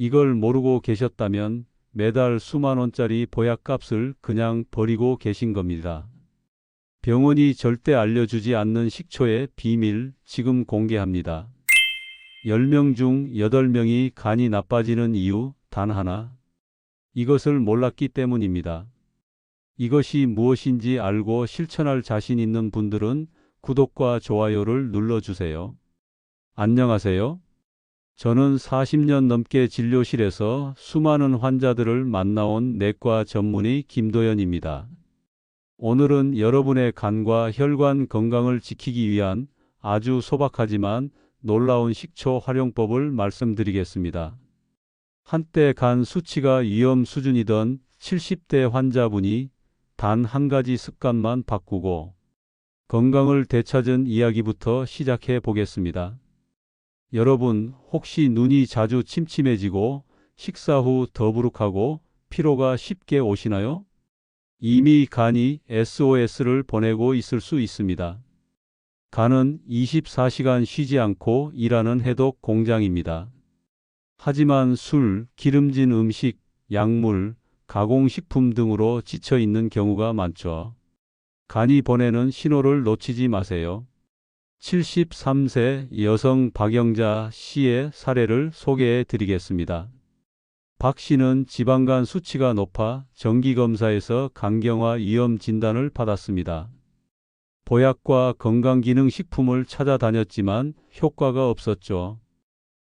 이걸 모르고 계셨다면 매달 수만 원짜리 보약값을 그냥 버리고 계신 겁니다. 병원이 절대 알려주지 않는 식초의 비밀 지금 공개합니다. 10명 중 8명이 간이 나빠지는 이유 단 하나. 이것을 몰랐기 때문입니다. 이것이 무엇인지 알고 실천할 자신 있는 분들은 구독과 좋아요를 눌러주세요. 안녕하세요. 저는 40년 넘게 진료실에서 수많은 환자들을 만나온 내과 전문의 김도연입니다. 오늘은 여러분의 간과 혈관 건강을 지키기 위한 아주 소박하지만 놀라운 식초 활용법을 말씀드리겠습니다. 한때 간 수치가 위험 수준이던 70대 환자분이 단 한 가지 습관만 바꾸고 건강을 되찾은 이야기부터 시작해 보겠습니다. 여러분, 혹시 눈이 자주 침침해지고 식사 후 더부룩하고 피로가 쉽게 오시나요? 이미 간이 SOS를 보내고 있을 수 있습니다. 간은 24시간 쉬지 않고 일하는 해독 공장입니다. 하지만 술, 기름진 음식, 약물, 가공식품 등으로 지쳐 있는 경우가 많죠. 간이 보내는 신호를 놓치지 마세요. 73세 여성 박영자 씨의 사례를 소개해 드리겠습니다. 박 씨는 지방간 수치가 높아 정기검사에서 간경화 위험 진단을 받았습니다. 보약과 건강기능식품을 찾아다녔지만 효과가 없었죠.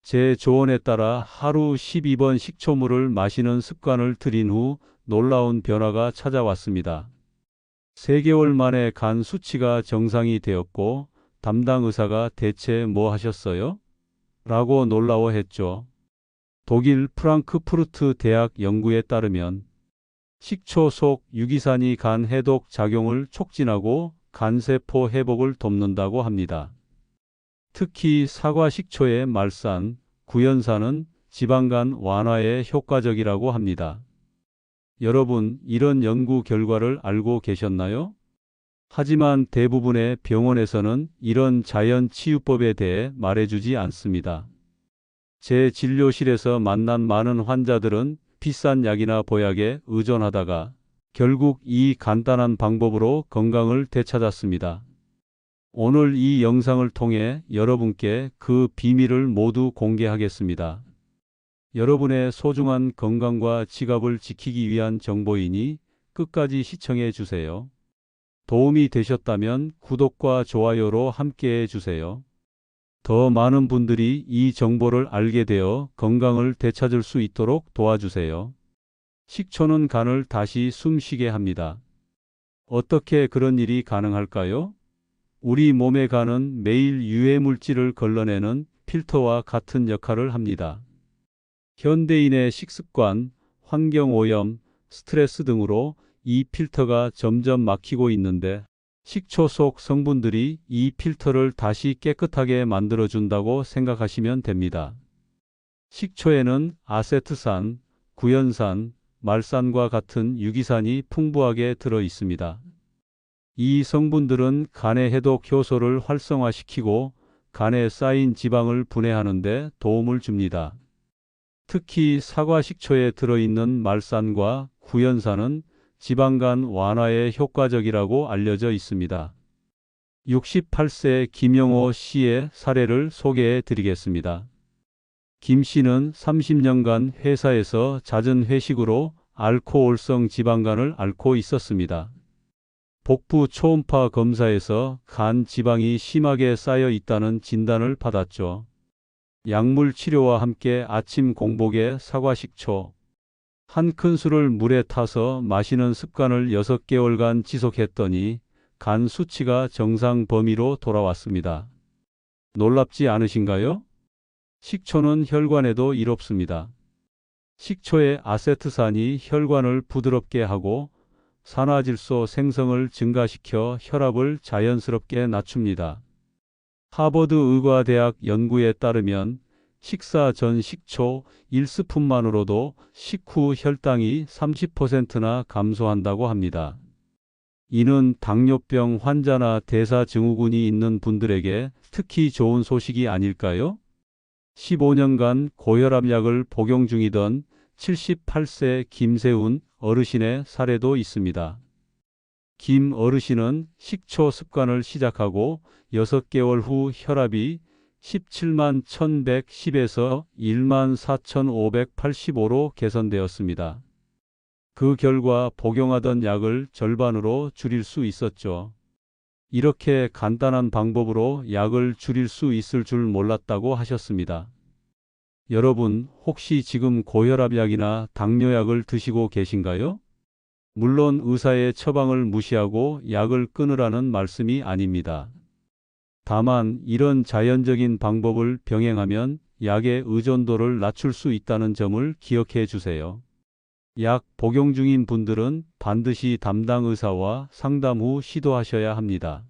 제 조언에 따라 하루 12번 식초물을 마시는 습관을 들인 후 놀라운 변화가 찾아왔습니다. 3개월 만에 간 수치가 정상이 되었고 담당 의사가 대체 뭐 하셨어요? 라고 놀라워했죠. 독일 프랑크푸르트 대학 연구에 따르면 식초 속 유기산이 간 해독 작용을 촉진하고 간세포 회복을 돕는다고 합니다. 특히 사과 식초의 말산, 구연산은 지방간 완화에 효과적이라고 합니다. 여러분, 이런 연구 결과를 알고 계셨나요? 하지만 대부분의 병원에서는 이런 자연 치유법에 대해 말해주지 않습니다. 제 진료실에서 만난 많은 환자들은 비싼 약이나 보약에 의존하다가 결국 이 간단한 방법으로 건강을 되찾았습니다. 오늘 이 영상을 통해 여러분께 그 비밀을 모두 공개하겠습니다. 여러분의 소중한 건강과 지갑을 지키기 위한 정보이니 끝까지 시청해 주세요. 도움이 되셨다면 구독과 좋아요로 함께해 주세요. 더 많은 분들이 이 정보를 알게 되어 건강을 되찾을 수 있도록 도와주세요. 식초는 간을 다시 숨쉬게 합니다. 어떻게 그런 일이 가능할까요? 우리 몸의 간은 매일 유해 물질을 걸러내는 필터와 같은 역할을 합니다. 현대인의 식습관, 환경오염, 스트레스 등으로 이 필터가 점점 막히고 있는데 식초 속 성분들이 이 필터를 다시 깨끗하게 만들어준다고 생각하시면 됩니다. 식초에는 아세트산, 구연산, 말산과 같은 유기산이 풍부하게 들어 있습니다. 이 성분들은 간의 해독 효소를 활성화시키고 간에 쌓인 지방을 분해하는 데 도움을 줍니다. 특히 사과 식초에 들어있는 말산과 구연산은 지방간 완화에 효과적이라고 알려져 있습니다. 68세 김영호 씨의 사례를 소개해 드리겠습니다. 김 씨는 30년간 회사에서 잦은 회식으로 알코올성 지방간을 앓고 있었습니다. 복부 초음파 검사에서 간 지방이 심하게 쌓여 있다는 진단을 받았죠. 약물 치료와 함께 아침 공복에 사과식초 한 큰술을 물에 타서 마시는 습관을 6개월간 지속했더니 간 수치가 정상 범위로 돌아왔습니다. 놀랍지 않으신가요? 식초는 혈관에도 이롭습니다. 식초의 아세트산이 혈관을 부드럽게 하고 산화질소 생성을 증가시켜 혈압을 자연스럽게 낮춥니다. 하버드 의과대학 연구에 따르면 식사 전 식초 1스푼만으로도 식후 혈당이 30%나 감소한다고 합니다. 이는 당뇨병 환자나 대사증후군이 있는 분들에게 특히 좋은 소식이 아닐까요? 15년간 고혈압약을 복용 중이던 78세 김세훈 어르신의 사례도 있습니다. 김 어르신은 식초 습관을 시작하고 6개월 후 혈압이 17만 1110에서 1만 4585로 개선되었습니다. 그 결과 복용하던 약을 절반으로 줄일 수 있었죠. 이렇게 간단한 방법으로 약을 줄일 수 있을 줄 몰랐다고 하셨습니다. 여러분, 혹시 지금 고혈압약이나 당뇨약을 드시고 계신가요? 물론 의사의 처방을 무시하고 약을 끊으라는 말씀이 아닙니다. 다만 이런 자연적인 방법을 병행하면 약의 의존도를 낮출 수 있다는 점을 기억해 주세요. 약 복용 중인 분들은 반드시 담당 의사와 상담 후 시도하셔야 합니다.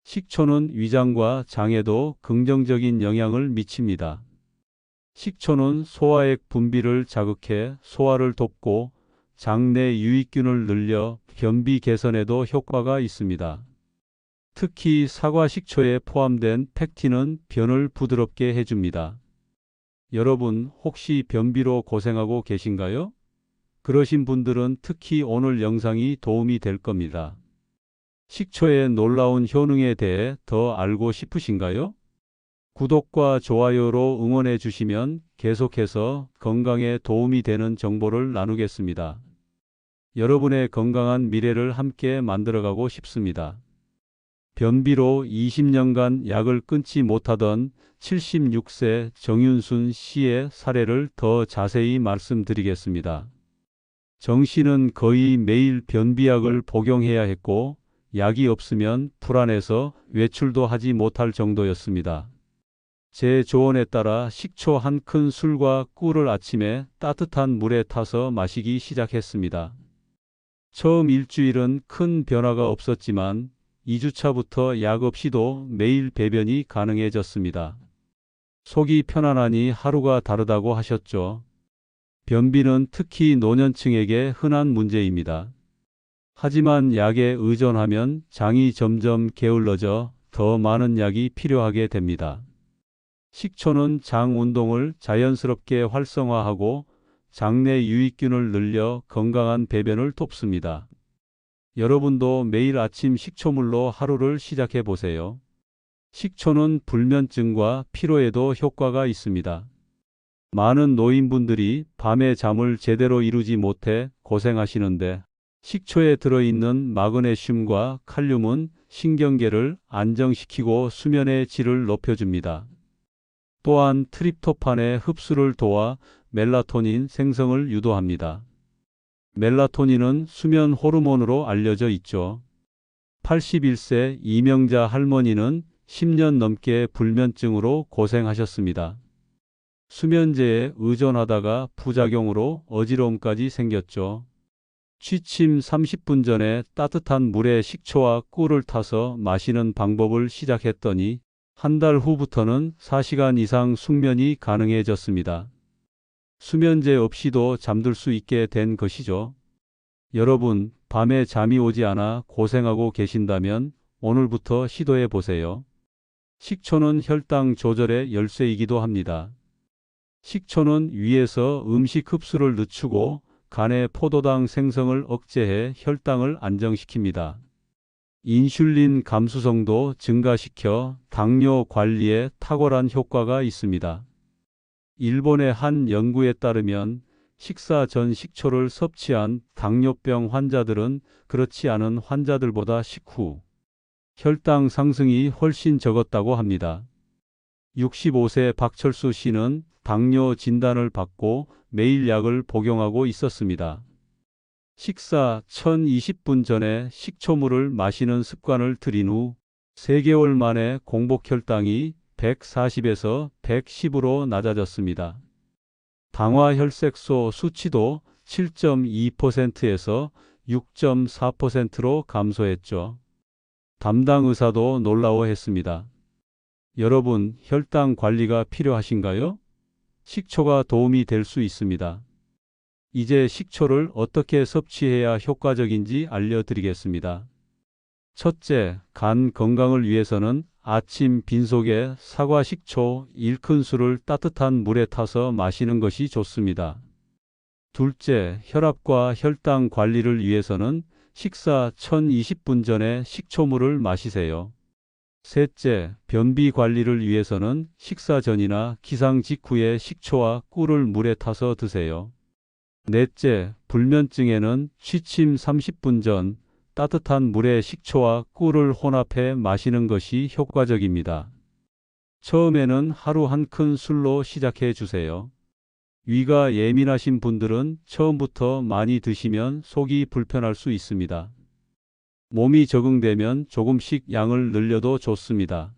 식초는 위장과 장에도 긍정적인 영향을 미칩니다. 식초는 소화액 분비를 자극해 소화를 돕고 장내 유익균을 늘려 변비 개선에도 효과가 있습니다. 특히 사과 식초에 포함된 팩틴은 변을 부드럽게 해줍니다. 여러분, 혹시 변비로 고생하고 계신가요? 그러신 분들은 특히 오늘 영상이 도움이 될 겁니다. 식초의 놀라운 효능에 대해 더 알고 싶으신가요? 구독과 좋아요로 응원해 주시면 계속해서 건강에 도움이 되는 정보를 나누겠습니다. 여러분의 건강한 미래를 함께 만들어가고 싶습니다. 변비로 20년간 약을 끊지 못하던 76세 정윤순 씨의 사례를 더 자세히 말씀드리겠습니다. 정 씨는 거의 매일 변비약을 복용해야 했고 약이 없으면 불안해서 외출도 하지 못할 정도였습니다. 제 조언에 따라 식초 한 큰술과 꿀을 아침에 따뜻한 물에 타서 마시기 시작했습니다. 처음 일주일은 큰 변화가 없었지만 2주차부터 약 없이도 매일 배변이 가능해졌습니다. 속이 편안하니 하루가 다르다고 하셨죠. 변비는 특히 노년층에게 흔한 문제입니다. 하지만 약에 의존하면 장이 점점 게을러져 더 많은 약이 필요하게 됩니다. 식초는 장 운동을 자연스럽게 활성화하고 장내 유익균을 늘려 건강한 배변을 돕습니다. 여러분도 매일 아침 식초물로 하루를 시작해 보세요. 식초는 불면증과 피로에도 효과가 있습니다. 많은 노인분들이 밤에 잠을 제대로 이루지 못해 고생하시는데 식초에 들어있는 마그네슘과 칼륨은 신경계를 안정시키고 수면의 질을 높여줍니다. 또한 트립토판의 흡수를 도와 멜라토닌 생성을 유도합니다. 멜라토닌은 수면 호르몬으로 알려져 있죠. 81세 이명자 할머니는 10년 넘게 불면증으로 고생하셨습니다. 수면제에 의존하다가 부작용으로 어지러움까지 생겼죠. 취침 30분 전에 따뜻한 물에 식초와 꿀을 타서 마시는 방법을 시작했더니 한 달 후부터는 4시간 이상 숙면이 가능해졌습니다. 수면제 없이도 잠들 수 있게 된 것이죠. 여러분, 밤에 잠이 오지 않아 고생하고 계신다면 오늘부터 시도해 보세요. 식초는 혈당 조절의 열쇠이기도 합니다. 식초는 위에서 음식 흡수를 늦추고 간의 포도당 생성을 억제해 혈당을 안정시킵니다. 인슐린 감수성도 증가시켜 당뇨 관리에 탁월한 효과가 있습니다. 일본의 한 연구에 따르면 식사 전 식초를 섭취한 당뇨병 환자들은 그렇지 않은 환자들보다 식후 혈당 상승이 훨씬 적었다고 합니다. 65세 박철수 씨는 당뇨 진단을 받고 매일 약을 복용하고 있었습니다. 식사 1020분 전에 식초물을 마시는 습관을 들인 후 3개월 만에 공복 혈당이 140에서 110으로 낮아졌습니다. 당화 혈색소 수치도 7.2%에서 6.4%로 감소했죠. 담당 의사도 놀라워했습니다. 여러분, 혈당 관리가 필요하신가요? 식초가 도움이 될 수 있습니다. 이제 식초를 어떻게 섭취해야 효과적인지 알려드리겠습니다. 첫째, 간 건강을 위해서는 아침 빈속에 사과 식초 1큰술을 따뜻한 물에 타서 마시는 것이 좋습니다. 둘째, 혈압과 혈당 관리를 위해서는 식사 1020분 전에 식초물을 마시세요. 셋째, 변비 관리를 위해서는 식사 전이나 기상 직후에 식초와 꿀을 물에 타서 드세요. 넷째, 불면증에는 취침 30분 전 따뜻한 물에 식초와 꿀을 혼합해 마시는 것이 효과적입니다. 처음에는 하루 한 큰 술로 시작해 주세요. 위가 예민하신 분들은 처음부터 많이 드시면 속이 불편할 수 있습니다. 몸이 적응되면 조금씩 양을 늘려도 좋습니다.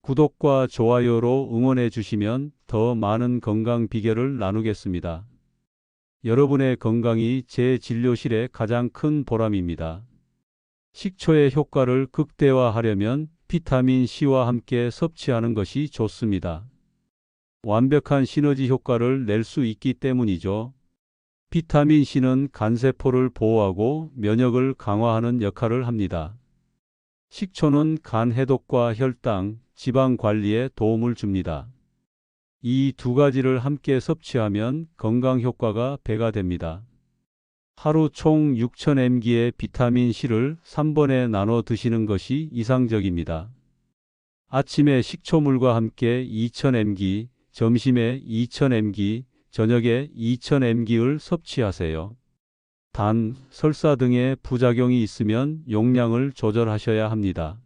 구독과 좋아요로 응원해 주시면 더 많은 건강 비결을 나누겠습니다. 여러분의 건강이 제 진료실의 가장 큰 보람입니다. 식초의 효과를 극대화하려면 비타민 C와 함께 섭취하는 것이 좋습니다. 완벽한 시너지 효과를 낼 수 있기 때문이죠. 비타민 C는 간세포를 보호하고 면역을 강화하는 역할을 합니다. 식초는 간 해독과 혈당, 지방 관리에 도움을 줍니다. 이 두 가지를 함께 섭취하면 건강 효과가 배가 됩니다. 하루 총 6000mg의 비타민 C를 3번에 나눠 드시는 것이 이상적입니다. 아침에 식초물과 함께 2000mg, 점심에 2000mg, 저녁에 2000mg를 섭취하세요. 단, 설사 등의 부작용이 있으면 용량을 조절하셔야 합니다.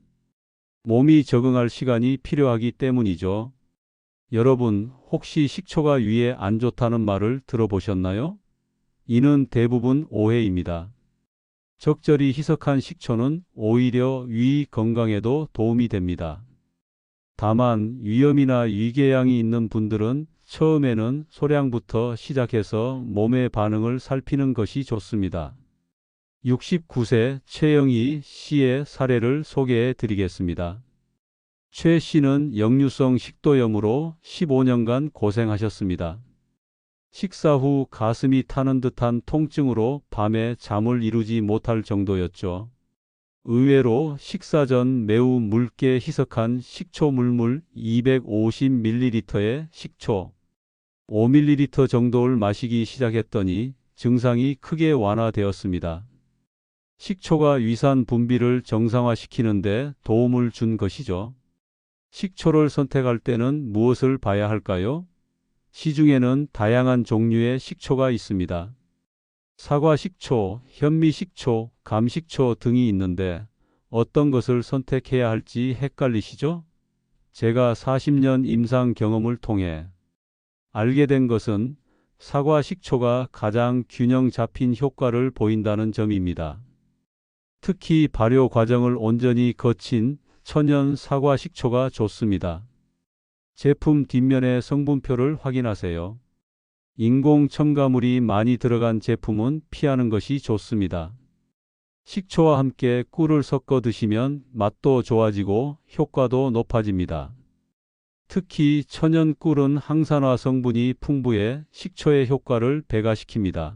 몸이 적응할 시간이 필요하기 때문이죠. 여러분, 혹시 식초가 위에 안 좋다는 말을 들어보셨나요? 이는 대부분 오해입니다. 적절히 희석한 식초는 오히려 위 건강에도 도움이 됩니다. 다만 위염이나 위궤양이 있는 분들은 처음에는 소량부터 시작해서 몸의 반응을 살피는 것이 좋습니다. 69세 최영희 씨의 사례를 소개해 드리겠습니다. 최 씨는 역류성 식도염으로 15년간 고생하셨습니다. 식사 후 가슴이 타는 듯한 통증으로 밤에 잠을 이루지 못할 정도였죠. 의외로 식사 전 매우 묽게 희석한 식초 물물 250ml의 식초 5ml 정도를 마시기 시작했더니 증상이 크게 완화되었습니다. 식초가 위산 분비를 정상화시키는 데 도움을 준 것이죠. 식초를 선택할 때는 무엇을 봐야 할까요? 시중에는 다양한 종류의 식초가 있습니다. 사과 식초, 현미 식초, 감 식초 등이 있는데 어떤 것을 선택해야 할지 헷갈리시죠? 제가 40년 임상 경험을 통해 알게 된 것은 사과 식초가 가장 균형 잡힌 효과를 보인다는 점입니다. 특히 발효 과정을 온전히 거친 천연 사과 식초가 좋습니다. 제품 뒷면의 성분표를 확인하세요. 인공 첨가물이 많이 들어간 제품은 피하는 것이 좋습니다. 식초와 함께 꿀을 섞어 드시면 맛도 좋아지고 효과도 높아집니다. 특히 천연 꿀은 항산화 성분이 풍부해 식초의 효과를 배가시킵니다.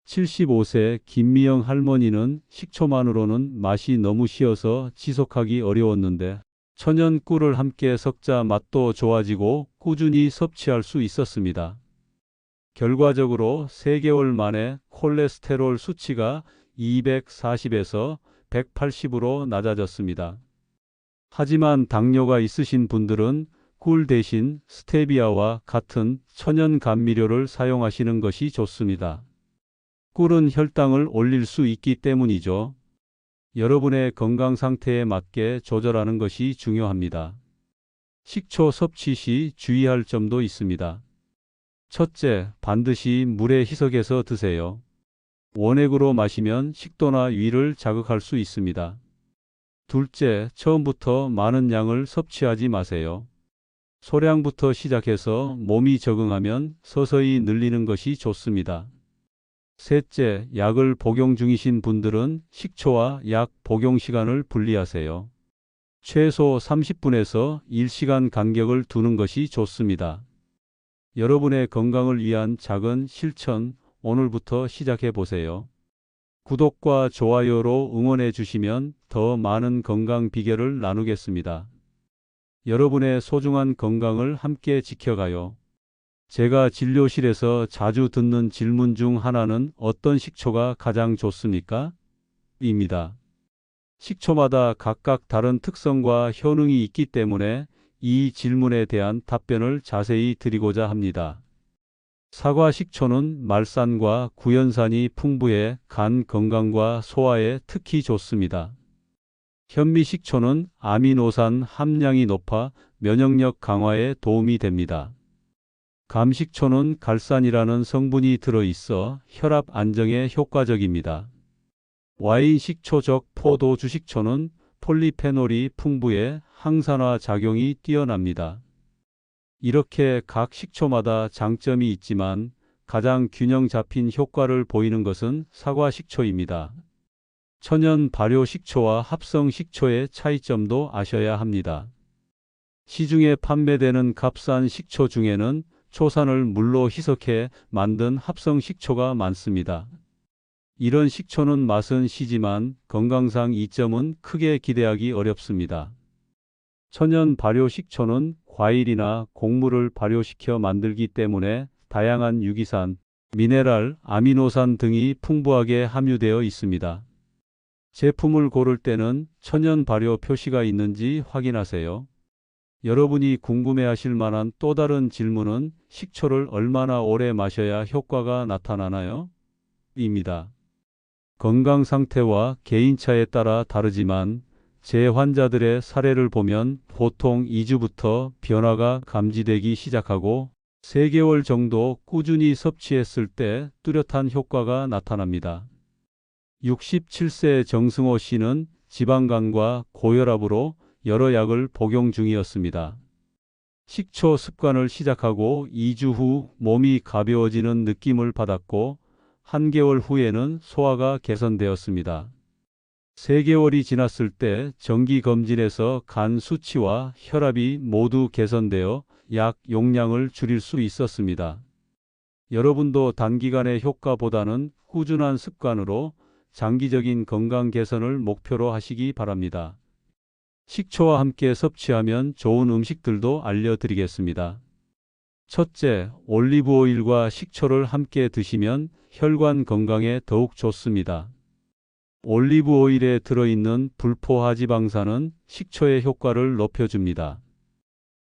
75세 김미영 할머니는 식초만으로는 맛이 너무 시어서 지속하기 어려웠는데 천연 꿀을 함께 섞자 맛도 좋아지고 꾸준히 섭취할 수 있었습니다. 결과적으로 3개월 만에 콜레스테롤 수치가 240에서 180으로 낮아졌습니다. 하지만 당뇨가 있으신 분들은 꿀 대신 스테비아와 같은 천연 감미료를 사용하시는 것이 좋습니다. 꿀은 혈당을 올릴 수 있기 때문이죠. 여러분의 건강 상태에 맞게 조절하는 것이 중요합니다. 식초 섭취 시 주의할 점도 있습니다. 첫째, 반드시 물에 희석해서 드세요. 원액으로 마시면 식도나 위를 자극할 수 있습니다. 둘째, 처음부터 많은 양을 섭취하지 마세요. 소량부터 시작해서 몸이 적응하면 서서히 늘리는 것이 좋습니다. 셋째, 약을 복용 중이신 분들은 식초와 약 복용 시간을 분리하세요. 최소 30분에서 1시간 간격을 두는 것이 좋습니다. 여러분의 건강을 위한 작은 실천, 오늘부터 시작해 보세요. 구독과 좋아요로 응원해 주시면 더 많은 건강 비결을 나누겠습니다. 여러분의 소중한 건강을 함께 지켜가요. 제가 진료실에서 자주 듣는 질문 중 하나는 어떤 식초가 가장 좋습니까? 입니다. 식초마다 각각 다른 특성과 효능이 있기 때문에 이 질문에 대한 답변을 자세히 드리고자 합니다. 사과 식초는 말산과 구연산이 풍부해 간 건강과 소화에 특히 좋습니다. 현미 식초는 아미노산 함량이 높아 면역력 강화에 도움이 됩니다. 감식초는 갈산이라는 성분이 들어있어 혈압 안정에 효과적입니다. 와인 식초적 포도 주식초는 폴리페놀이 풍부해 항산화 작용이 뛰어납니다. 이렇게 각 식초마다 장점이 있지만 가장 균형 잡힌 효과를 보이는 것은 사과 식초입니다. 천연 발효 식초와 합성 식초의 차이점도 아셔야 합니다. 시중에 판매되는 값싼 식초 중에는 초산을 물로 희석해 만든 합성 식초가 많습니다. 이런 식초는 맛은 시지만 건강상 이점은 크게 기대하기 어렵습니다. 천연 발효 식초는 과일이나 곡물을 발효시켜 만들기 때문에 다양한 유기산, 미네랄, 아미노산 등이 풍부하게 함유되어 있습니다. 제품을 고를 때는 천연 발효 표시가 있는지 확인하세요. 여러분이 궁금해하실 만한 또 다른 질문은 식초를 얼마나 오래 마셔야 효과가 나타나나요? 입니다. 건강 상태와 개인차에 따라 다르지만 제 환자들의 사례를 보면 보통 2주부터 변화가 감지되기 시작하고 3개월 정도 꾸준히 섭취했을 때 뚜렷한 효과가 나타납니다. 67세 정승호 씨는 지방간과 고혈압으로 여러 약을 복용 중이었습니다. 식초 습관을 시작하고 2주 후 몸이 가벼워지는 느낌을 받았고 1개월 후에는 소화가 개선되었습니다. 3개월이 지났을 때 정기검진에서 간 수치와 혈압이 모두 개선되어 약 용량을 줄일 수 있었습니다. 여러분도 단기간의 효과보다는 꾸준한 습관으로 장기적인 건강 개선을 목표로 하시기 바랍니다. 식초와 함께 섭취하면 좋은 음식들도 알려드리겠습니다. 첫째, 올리브 오일과 식초를 함께 드시면 혈관 건강에 더욱 좋습니다. 올리브 오일에 들어있는 불포화지방산은 식초의 효과를 높여줍니다.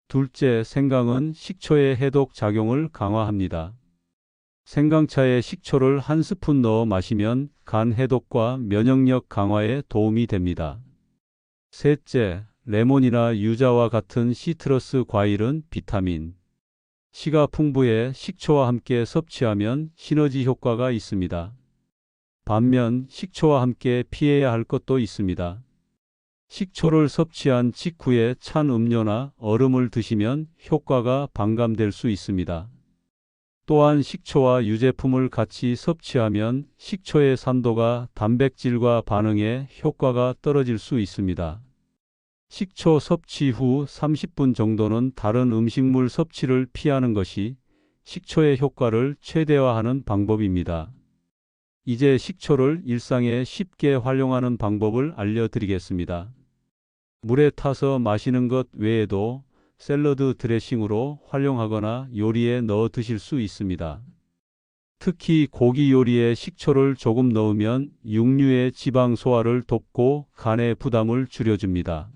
둘째, 생강은 식초의 해독 작용을 강화합니다. 생강차에 식초를 1스푼 넣어 마시면 간 해독과 면역력 강화에 도움이 됩니다. 셋째, 레몬이나 유자와 같은 시트러스 과일은 비타민 C가 풍부해 식초와 함께 섭취하면 시너지 효과가 있습니다. 반면 식초와 함께 피해야 할 것도 있습니다. 식초를 섭취한 직후에 찬 음료나 얼음을 드시면 효과가 반감될 수 있습니다. 또한 식초와 유제품을 같이 섭취하면 식초의 산도가 단백질과 반응해 효과가 떨어질 수 있습니다. 식초 섭취 후 30분 정도는 다른 음식물 섭취를 피하는 것이 식초의 효과를 최대화하는 방법입니다. 이제 식초를 일상에 쉽게 활용하는 방법을 알려드리겠습니다. 물에 타서 마시는 것 외에도 샐러드 드레싱으로 활용하거나 요리에 넣어 드실 수 있습니다. 특히 고기 요리에 식초를 조금 넣으면 육류의 지방 소화를 돕고 간의 부담을 줄여줍니다.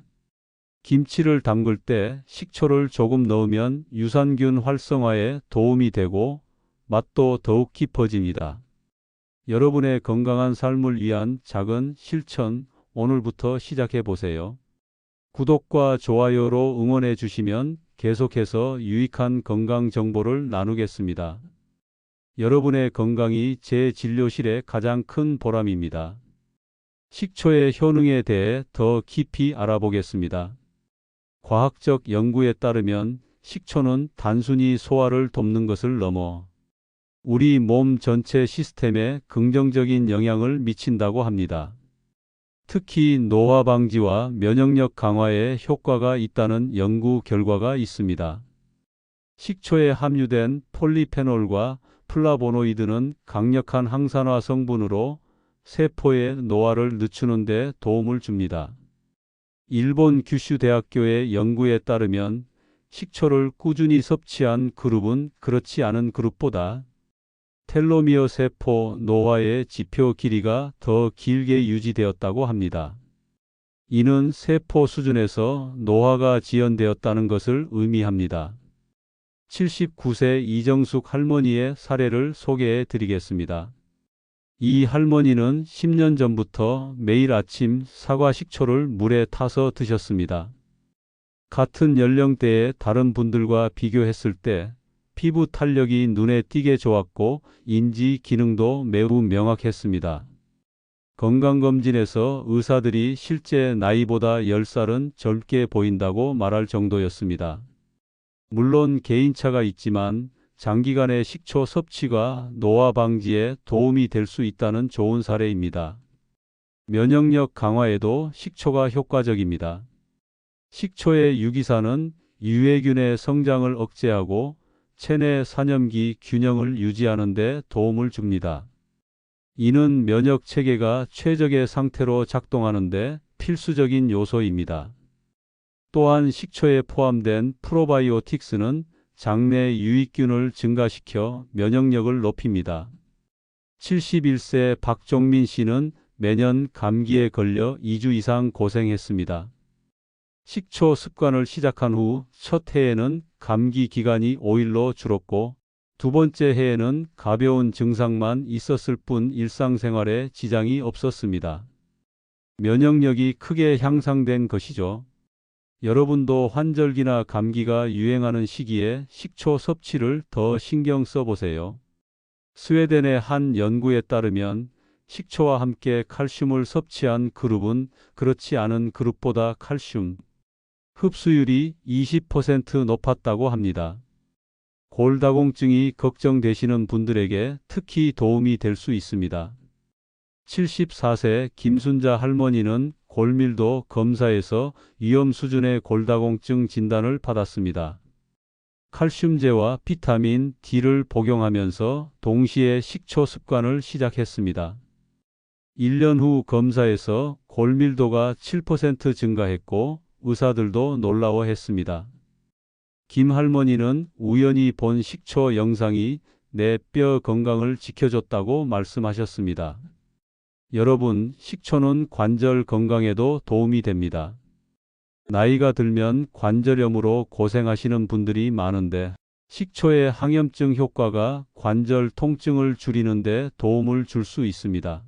김치를 담글 때 식초를 조금 넣으면 유산균 활성화에 도움이 되고 맛도 더욱 깊어집니다. 여러분의 건강한 삶을 위한 작은 실천, 오늘부터 시작해 보세요. 구독과 좋아요로 응원해 주시면 계속해서 유익한 건강 정보를 나누겠습니다. 여러분의 건강이 제 진료실의 가장 큰 보람입니다. 식초의 효능에 대해 더 깊이 알아보겠습니다. 과학적 연구에 따르면 식초는 단순히 소화를 돕는 것을 넘어 우리 몸 전체 시스템에 긍정적인 영향을 미친다고 합니다. 특히 노화 방지와 면역력 강화에 효과가 있다는 연구 결과가 있습니다. 식초에 함유된 폴리페놀과 플라보노이드는 강력한 항산화 성분으로 세포의 노화를 늦추는 데 도움을 줍니다. 일본 규슈 대학교의 연구에 따르면 식초를 꾸준히 섭취한 그룹은 그렇지 않은 그룹보다 텔로미어 세포 노화의 지표 길이가 더 길게 유지되었다고 합니다. 이는 세포 수준에서 노화가 지연되었다는 것을 의미합니다. 79세 이정숙 할머니의 사례를 소개해 드리겠습니다. 이 할머니는 10년 전부터 매일 아침 사과 식초를 물에 타서 드셨습니다. 같은 연령대의 다른 분들과 비교했을 때 피부 탄력이 눈에 띄게 좋았고 인지 기능도 매우 명확했습니다. 건강검진에서 의사들이 실제 나이보다 10살은 젊게 보인다고 말할 정도였습니다. 물론 개인차가 있지만 장기간의 식초 섭취가 노화 방지에 도움이 될 수 있다는 좋은 사례입니다. 면역력 강화에도 식초가 효과적입니다. 식초의 유기산은 유해균의 성장을 억제하고 체내 산염기 균형을 유지하는 데 도움을 줍니다. 이는 면역 체계가 최적의 상태로 작동하는 데 필수적인 요소입니다. 또한 식초에 포함된 프로바이오틱스는 장내 유익균을 증가시켜 면역력을 높입니다. 71세 박종민 씨는 매년 감기에 걸려 2주 이상 고생했습니다. 식초 습관을 시작한 후 첫 해에는 감기 기간이 5일로 줄었고 두 번째 해에는 가벼운 증상만 있었을 뿐 일상생활에 지장이 없었습니다. 면역력이 크게 향상된 것이죠. 여러분도 환절기나 감기가 유행하는 시기에 식초 섭취를 더 신경 써보세요. 스웨덴의 한 연구에 따르면 식초와 함께 칼슘을 섭취한 그룹은 그렇지 않은 그룹보다 칼슘 흡수율이 20% 높았다고 합니다. 골다공증이 걱정되시는 분들에게 특히 도움이 될 수 있습니다. 74세 김순자 할머니는 골밀도 검사에서 위험 수준의 골다공증 진단을 받았습니다. 칼슘제와 비타민 D를 복용하면서 동시에 식초 습관을 시작했습니다. 1년 후 검사에서 골밀도가 7% 증가했고 의사들도 놀라워했습니다. 김 할머니는 우연히 본 식초 영상이 내 뼈 건강을 지켜줬다고 말씀하셨습니다. 여러분, 식초는 관절 건강에도 도움이 됩니다. 나이가 들면 관절염으로 고생하시는 분들이 많은데 식초의 항염증 효과가 관절 통증을 줄이는 데 도움을 줄 수 있습니다.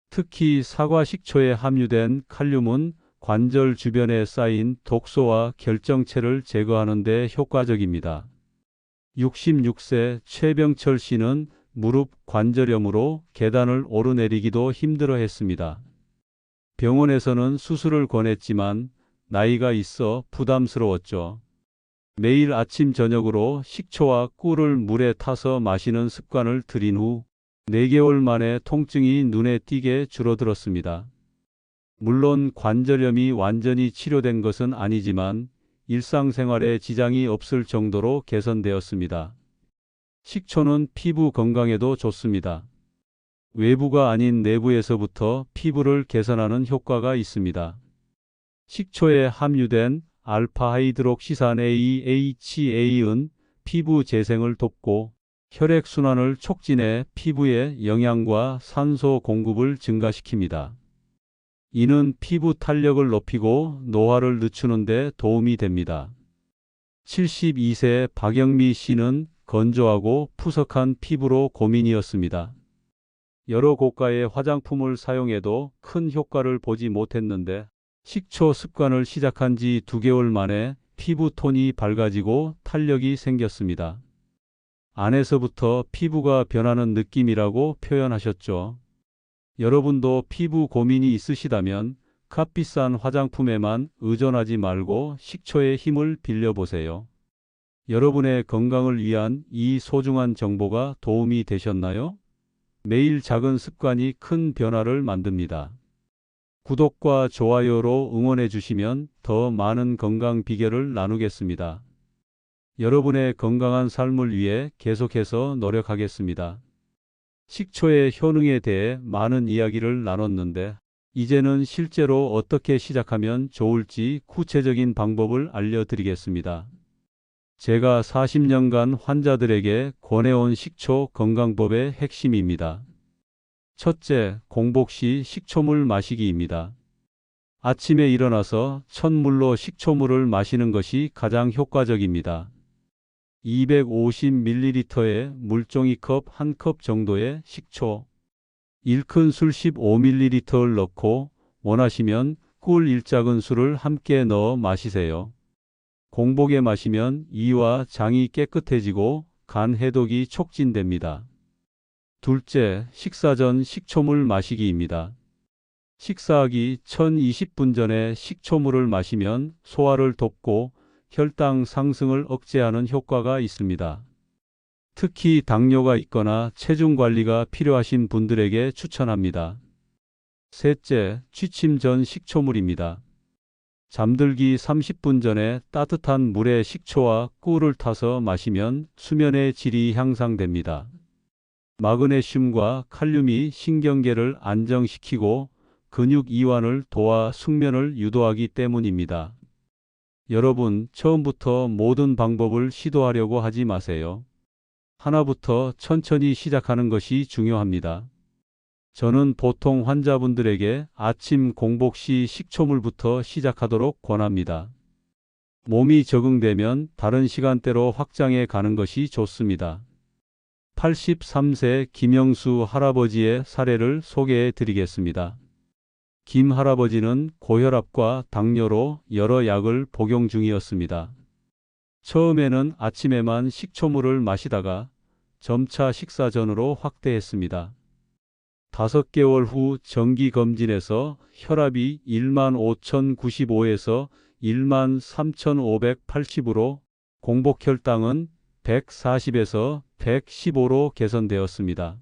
특히 사과 식초에 함유된 칼륨은 관절 주변에 쌓인 독소와 결정체를 제거하는 데 효과적입니다. 66세 최병철 씨는 무릎 관절염으로 계단을 오르내리기도 힘들어했습니다. 병원에서는 수술을 권했지만 나이가 있어 부담스러웠죠. 매일 아침 저녁으로 식초와 꿀을 물에 타서 마시는 습관을 들인 후 4개월 만에 통증이 눈에 띄게 줄어들었습니다. 물론 관절염이 완전히 치료된 것은 아니지만 일상생활에 지장이 없을 정도로 개선되었습니다. 식초는 피부 건강에도 좋습니다. 외부가 아닌 내부에서부터 피부를 개선하는 효과가 있습니다. 식초에 함유된 알파 하이드록시산 AHA은 피부 재생을 돕고 혈액순환을 촉진해 피부에 영양과 산소 공급을 증가시킵니다. 이는 피부 탄력을 높이고 노화를 늦추는 데 도움이 됩니다. 72세 박영미 씨는 건조하고 푸석한 피부로 고민이었습니다. 여러 고가의 화장품을 사용해도 큰 효과를 보지 못했는데 식초 습관을 시작한 지 2개월 만에 피부 톤이 밝아지고 탄력이 생겼습니다. 안에서부터 피부가 변하는 느낌이라고 표현하셨죠. 여러분도 피부 고민이 있으시다면 값비싼 화장품에만 의존하지 말고 식초의 힘을 빌려보세요. 여러분의 건강을 위한 이 소중한 정보가 도움이 되셨나요? 매일 작은 습관이 큰 변화를 만듭니다. 구독과 좋아요로 응원해 주시면 더 많은 건강 비결을 나누겠습니다. 여러분의 건강한 삶을 위해 계속해서 노력하겠습니다. 식초의 효능에 대해 많은 이야기를 나눴는데, 이제는 실제로 어떻게 시작하면 좋을지 구체적인 방법을 알려드리겠습니다. 제가 40년간 환자들에게 권해온 식초 건강법의 핵심입니다. 첫째, 공복 시 식초물 마시기입니다. 아침에 일어나서 찬물로 식초물을 마시는 것이 가장 효과적입니다. 250ml의 물종이컵 1컵 정도의 식초, 1큰술 15ml를 넣고 원하시면 꿀 1작은술을 함께 넣어 마시세요. 공복에 마시면 이와 장이 깨끗해지고 간 해독이 촉진됩니다. 둘째, 식사 전 식초물 마시기입니다. 식사하기 1020분 전에 식초물을 마시면 소화를 돕고 혈당 상승을 억제하는 효과가 있습니다. 특히 당뇨가 있거나 체중 관리가 필요하신 분들에게 추천합니다. 셋째, 취침 전 식초물입니다. 잠들기 30분 전에 따뜻한 물에 식초와 꿀을 타서 마시면 수면의 질이 향상됩니다. 마그네슘과 칼륨이 신경계를 안정시키고 근육 이완을 도와 숙면을 유도하기 때문입니다. 여러분, 처음부터 모든 방법을 시도하려고 하지 마세요. 하나부터 천천히 시작하는 것이 중요합니다. 저는 보통 환자분들에게 아침 공복 시 식초물부터 시작하도록 권합니다. 몸이 적응되면 다른 시간대로 확장해 가는 것이 좋습니다. 83세 김영수 할아버지의 사례를 소개해 드리겠습니다. 김 할아버지는 고혈압과 당뇨로 여러 약을 복용 중이었습니다. 처음에는 아침에만 식초물을 마시다가 점차 식사 전으로 확대했습니다. 5개월 후 정기검진에서 혈압이 15,095에서 13,580으로 공복 혈당은 140에서 115로 개선되었습니다.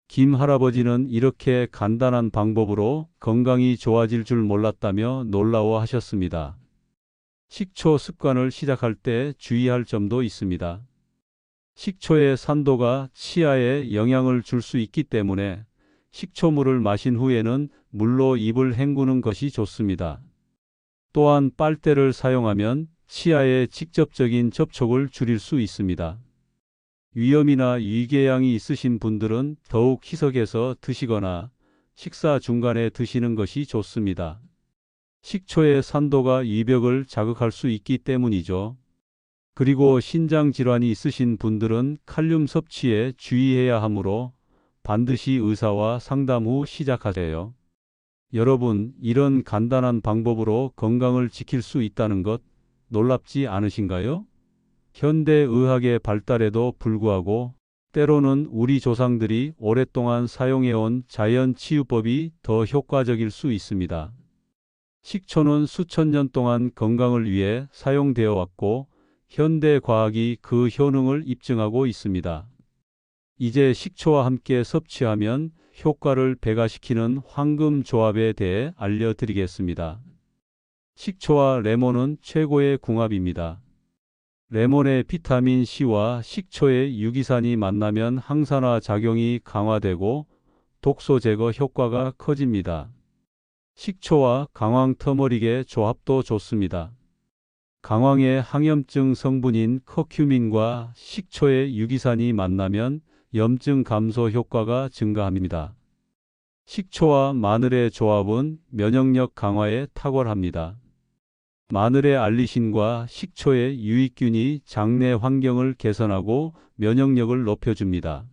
김 할아버지는 이렇게 간단한 방법으로 건강이 좋아질 줄 몰랐다며 놀라워하셨습니다. 식초 습관을 시작할 때 주의할 점도 있습니다. 식초의 산도가 치아에 영향을 줄 수 있기 때문에 식초물을 마신 후에는 물로 입을 헹구는 것이 좋습니다. 또한 빨대를 사용하면 치아의 직접적인 접촉을 줄일 수 있습니다. 위염이나 위궤양이 있으신 분들은 더욱 희석해서 드시거나 식사 중간에 드시는 것이 좋습니다. 식초의 산도가 위벽을 자극할 수 있기 때문이죠. 그리고 신장 질환이 있으신 분들은 칼륨 섭취에 주의해야 하므로 반드시 의사와 상담 후 시작하세요. 여러분, 이런 간단한 방법으로 건강을 지킬 수 있다는 것 놀랍지 않으신가요? 현대 의학의 발달에도 불구하고 때로는 우리 조상들이 오랫동안 사용해온 자연 치유법이 더 효과적일 수 있습니다. 식초는 수천 년 동안 건강을 위해 사용되어 왔고 현대 과학이 그 효능을 입증하고 있습니다. 이제 식초와 함께 섭취하면 효과를 배가시키는 황금 조합에 대해 알려드리겠습니다. 식초와 레몬은 최고의 궁합입니다. 레몬의 비타민 C와 식초의 유기산이 만나면 항산화 작용이 강화되고 독소 제거 효과가 커집니다. 식초와 강황 터머릭의 조합도 좋습니다. 강황의 항염증 성분인 커큐민과 식초의 유기산이 만나면 염증 감소 효과가 증가합니다. 식초와 마늘의 조합은 면역력 강화에 탁월합니다. 마늘의 알리신과 식초의 유익균이 장내 환경을 개선하고 면역력을 높여줍니다.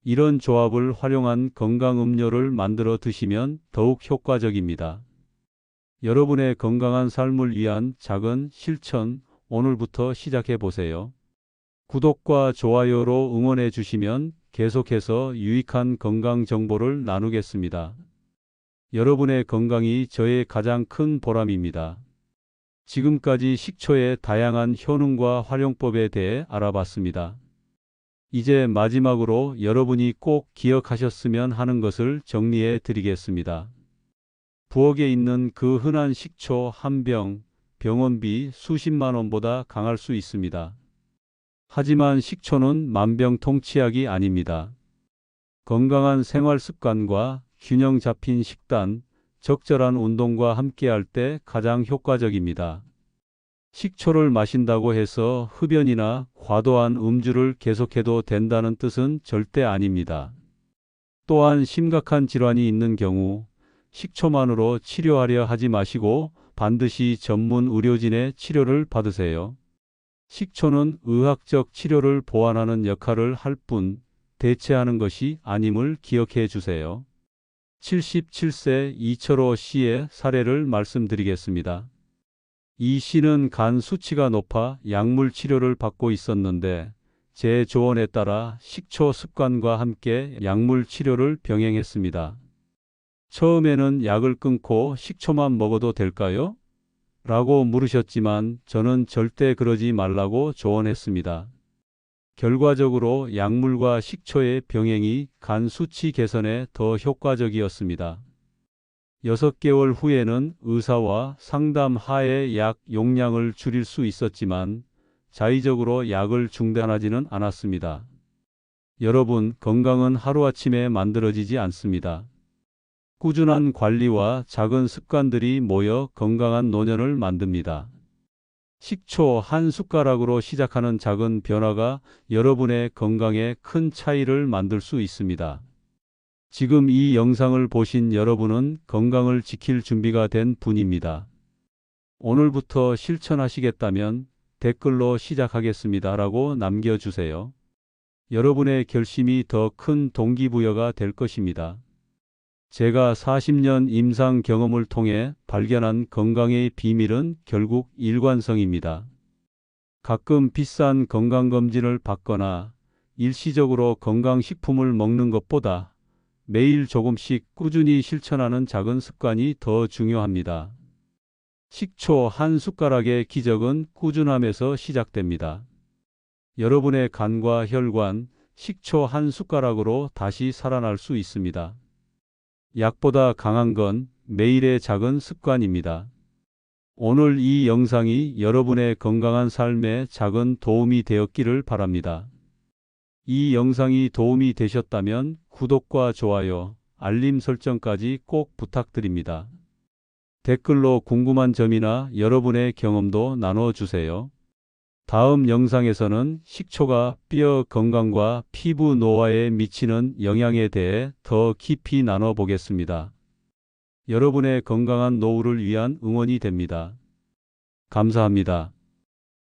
이런 조합을 활용한 건강 음료를 만들어 드시면 더욱 효과적입니다. 여러분의 건강한 삶을 위한 작은 실천, 오늘부터 시작해 보세요. 구독과 좋아요로 응원해 주시면 계속해서 유익한 건강 정보를 나누겠습니다. 여러분의 건강이 저의 가장 큰 보람입니다. 지금까지 식초의 다양한 효능과 활용법에 대해 알아봤습니다. 이제 마지막으로 여러분이 꼭 기억하셨으면 하는 것을 정리해 드리겠습니다. 부엌에 있는 그 흔한 식초 한 병, 병원비 수십만 원보다 강할 수 있습니다. 하지만 식초는 만병통치약이 아닙니다. 건강한 생활 습관과 균형 잡힌 식단, 적절한 운동과 함께할 때 가장 효과적입니다. 식초를 마신다고 해서 흡연이나 과도한 음주를 계속해도 된다는 뜻은 절대 아닙니다. 또한 심각한 질환이 있는 경우 식초만으로 치료하려 하지 마시고 반드시 전문 의료진의 치료를 받으세요. 식초는 의학적 치료를 보완하는 역할을 할 뿐 대체하는 것이 아님을 기억해 주세요. 77세 이철호 씨의 사례를 말씀드리겠습니다. 이 씨는 간 수치가 높아 약물 치료를 받고 있었는데 제 조언에 따라 식초 습관과 함께 약물 치료를 병행했습니다. 처음에는 약을 끊고 식초만 먹어도 될까요? 라고 물으셨지만 저는 절대 그러지 말라고 조언했습니다. 결과적으로 약물과 식초의 병행이 간 수치 개선에 더 효과적이었습니다. 6개월 후에는 의사와 상담 하에 약 용량을 줄일 수 있었지만 자의적으로 약을 중단하지는 않았습니다. 여러분, 건강은 하루아침에 만들어지지 않습니다. 꾸준한 관리와 작은 습관들이 모여 건강한 노년을 만듭니다. 식초 한 숟가락으로 시작하는 작은 변화가 여러분의 건강에 큰 차이를 만들 수 있습니다. 지금 이 영상을 보신 여러분은 건강을 지킬 준비가 된 분입니다. 오늘부터 실천하시겠다면 댓글로 시작하겠습니다 라고 남겨주세요. 여러분의 결심이 더 큰 동기부여가 될 것입니다. 제가 40년 임상 경험을 통해 발견한 건강의 비밀은 결국 일관성입니다. 가끔 비싼 건강검진을 받거나 일시적으로 건강식품을 먹는 것보다 매일 조금씩 꾸준히 실천하는 작은 습관이 더 중요합니다. 식초 한 숟가락의 기적은 꾸준함에서 시작됩니다. 여러분의 간과 혈관, 식초 한 숟가락으로 다시 살아날 수 있습니다. 약보다 강한 건 매일의 작은 습관입니다. 오늘 이 영상이 여러분의 건강한 삶에 작은 도움이 되었기를 바랍니다. 이 영상이 도움이 되셨다면 구독과 좋아요, 알림 설정까지 꼭 부탁드립니다. 댓글로 궁금한 점이나 여러분의 경험도 나눠주세요. 다음 영상에서는 식초가 뼈 건강과 피부 노화에 미치는 영향에 대해 더 깊이 나눠보겠습니다. 여러분의 건강한 노후를 위한 응원이 됩니다. 감사합니다.